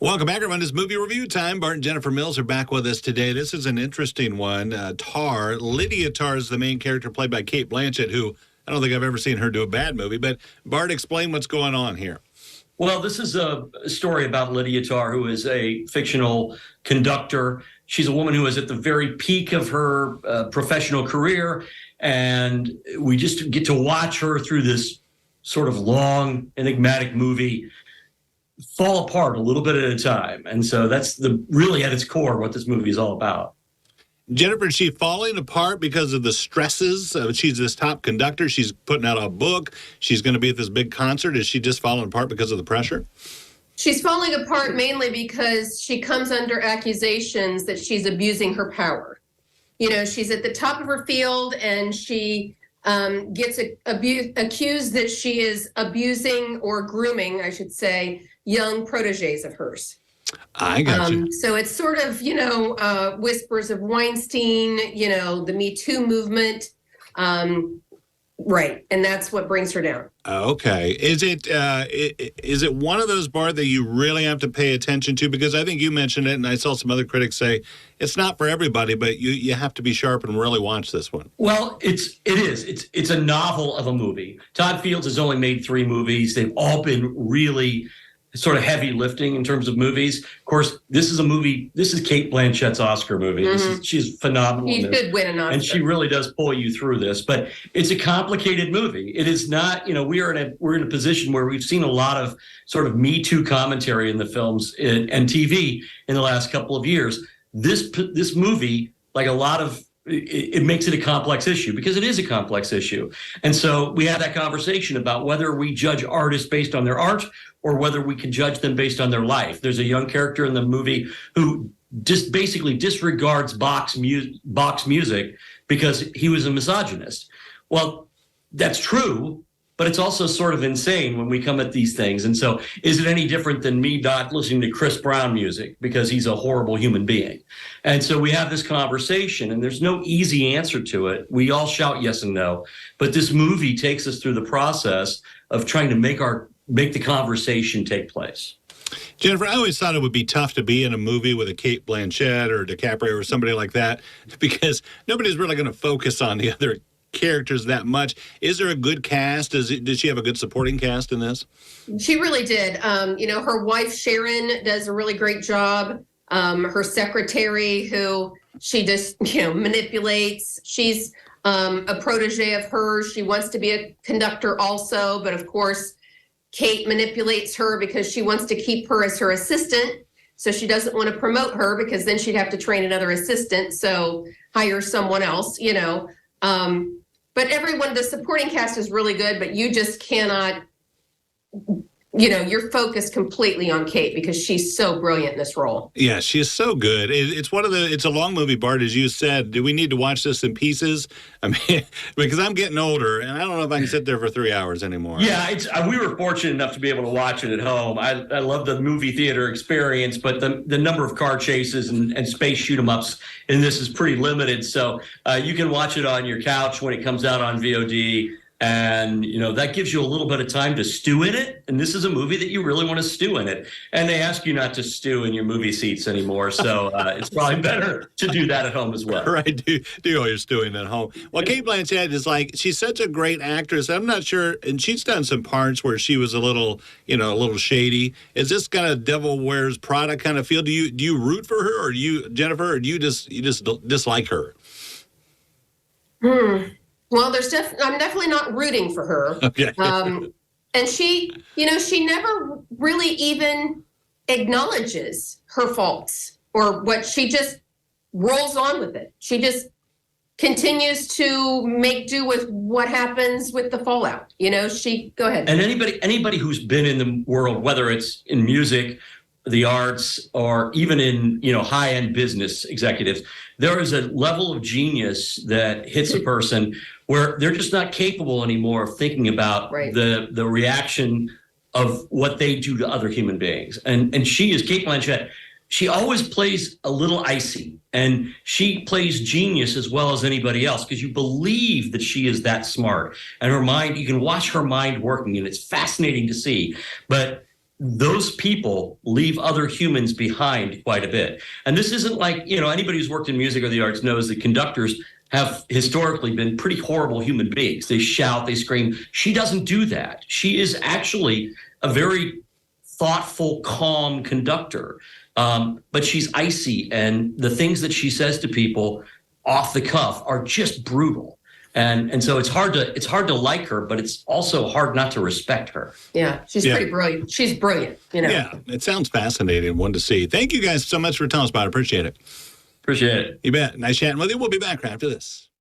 Welcome back, everyone. It's movie review time. Bart and Jennifer Mills are back with us today. This is an interesting one. Tar. Lydia Tar is the main character, played by Cate Blanchett, who I don't think I've ever seen her do a bad movie. But Bart, explain what's going on here. Well, this is a story about Lydia Tar, who is a fictional conductor. She's a woman who is at the very peak of her professional career, and we just get to watch her through this sort of long, enigmatic movie fall apart a little bit at a time. And so that's really at its core what this movie is all about. Jennifer, is she falling apart because of the stresses? She's this top conductor. She's putting out a book. She's going to be at this big concert. Is she just falling apart because of the pressure? She's falling apart mainly because she comes under accusations that she's abusing her power. You know, she's at the top of her field, and she gets accused that she is abusing or grooming, I should say, young proteges of hers. I got you. So it's sort of, whispers of Weinstein, the Me Too movement. Right. And that's what brings her down. Okay. Is it one of those, Bart, that you really have to pay attention to? Because I think you mentioned it, and I saw some other critics say it's not for everybody, but you have to be sharp and really watch this one. Well, it is. It's a novel of a movie. Todd Fields has only made 3 movies. They've all been really sort of heavy lifting in terms of movies. Of course, this is Cate Blanchett's Oscar movie. Mm-hmm. She's phenomenal. She could win an Oscar. And she really does pull you through this, but it's a complicated movie. It is not, we're in a position where we've seen a lot of sort of Me Too commentary in the films and TV in the last couple of years. This movie, like a lot of, it makes it a complex issue, because it is a complex issue. And so we had that conversation about whether we judge artists based on their art or whether we can judge them based on their life. There's a young character in the movie who just basically disregards Bach's music because he was a misogynist. Well, that's true, but it's also sort of insane when we come at these things. And so is it any different than me not listening to Chris Brown music because he's a horrible human being? And so we have this conversation, and there's no easy answer to it. We all shout yes and no, but this movie takes us through the process of trying to make the conversation take place. Jennifer, I always thought it would be tough to be in a movie with a Cate Blanchett or DiCaprio or somebody like that, because nobody's really going to focus on the other characters that much. Is there a good cast? Did she have a good supporting cast in this? She really did. Her wife Sharon does a really great job. Her secretary, who she just manipulates. She's a protege of hers. She wants to be a conductor also, but of course Cate manipulates her because she wants to keep her as her assistant. So she doesn't want to promote her, because then she'd have to train another assistant. So hire someone else, But the supporting cast is really good, but you just cannot, you're focused completely on Cate because she's so brilliant in this role. Yeah, she is so good. It's a long movie, Bart, as you said. Do we need to watch this in pieces? I mean, because I'm getting older, and I don't know if I can sit there for 3 hours anymore. Yeah, we were fortunate enough to be able to watch it at home. I love the movie theater experience, but the number of car chases and space shoot-'em-ups in this is pretty limited. So you can watch it on your couch when it comes out on VOD. And, that gives you a little bit of time to stew in it. And this is a movie that you really want to stew in it. And they ask you not to stew in your movie seats anymore. So it's probably better to do that at home as well. Right. Do all your stewing at home. Well, Cate Blanchett is she's such a great actress. I'm not sure. And she's done some parts where she was a little shady. Is this kind of Devil Wears Prada kind of feel? Do you root for her, or Jennifer, or do you just dislike her? Well, I'm definitely not rooting for her. Okay. And she never really even acknowledges her faults or what. She just rolls on with it. She just continues to make do with what happens with the fallout. Go ahead. And anybody who's been in the world, whether it's in music, the arts, or even in high-end business executives, there is a level of genius that hits a person where they're just not capable anymore of thinking about the reaction of what they do to other human beings. And she is Cate Blanchett. She always plays a little icy, and she plays genius as well as anybody else, because you believe that she is that smart, and her mind, you can watch her mind working, and it's fascinating to see. But those people leave other humans behind quite a bit. And this isn't like, anybody who's worked in music or the arts knows that conductors have historically been pretty horrible human beings. They shout, they scream. She doesn't do that. She is actually a very thoughtful, calm conductor. But she's icy, and the things that she says to people off the cuff are just brutal. And so it's hard to like her, but it's also hard not to respect her. Yeah, she's pretty brilliant. She's brilliant, Yeah, it sounds fascinating. One to see. Thank you guys so much for telling us about it. Appreciate it. Appreciate it. You bet. Nice chatting with you. We'll be back after this.